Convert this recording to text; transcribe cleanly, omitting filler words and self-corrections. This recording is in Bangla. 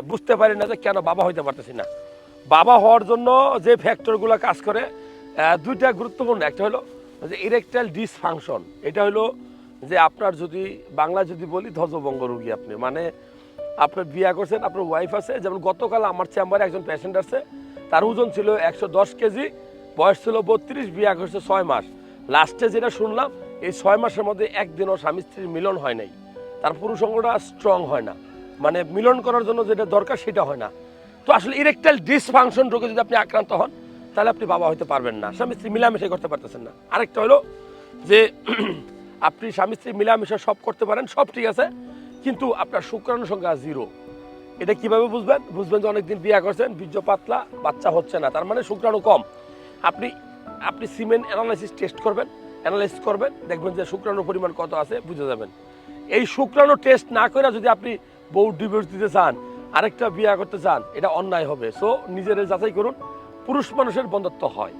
বুঝতে পারি না যে কেন বাবা হইতে পারতেছি না। বাবা হওয়ার জন্য যে ফ্যাক্টরগুলো কাজ করে দুইটা গুরুত্বপূর্ণ। একটা হলো যে ইরেকটাইল ডিসফাংশন, এটা হলো যে আপনার যদি বাংলা যদি বলি ধ্বজভঙ্গ রোগী আপনি, মানে আপনার বিয়ে করছেন, আপনার ওয়াইফ আছে। যেমন গতকাল আমার চেম্বারে একজন পেশেন্ট আছে, তার ওজন ছিল 110 কেজি, বয়স ছিল 32, বিয়ে করছে 6 মাস। লাস্টে যেটা শুনলাম এই 6 মাসের মধ্যে একদিনও স্বামী স্ত্রীর মিলন হয় নাই, তার পুরুষাঙ্গটা স্ট্রং হয় না, মানে মিলন করার জন্য যেটা দরকার সেটা হয় না। তো আসলে ইরেকটাইল ডিসফাংশন রোগে যদি আপনি আক্রান্ত হন তাহলে আপনি বাবা হতে পারবেন না, স্বামী স্ত্রী মিলামেশা করতে পারতেছেন না। আরেকটা হলো যে আপনি স্বামী স্ত্রী মিলামেশা সব করতে পারেন, সব ঠিক আছে, কিন্তু আপনার শুক্রাণু সংখ্যা 0। এটা কিভাবে বুঝবেন? বুঝবেন যে অনেকদিন বিয়ে করছেন, বীর্য পাতলা, বাচ্চা হচ্ছে না, তার মানে শুক্রাণু কম। আপনি আপনি সিমেন্ট অ্যানালাইসিস টেস্ট করবেন, অ্যানালাইসিস করবেন, দেখবেন যে শুক্রাণুর পরিমাণ কত আছে, বুঝে যাবেন। এই শুক্রাণু টেস্ট না করে যদি আপনি বউ ডিভোর্স দিতে চান, আরেকটা বিয়ে করতে চান, এটা অন্যায় হবে। সো নিজের যাচাই করুন। পুরুষ মানুষের বন্ধ্যত্ব হয়।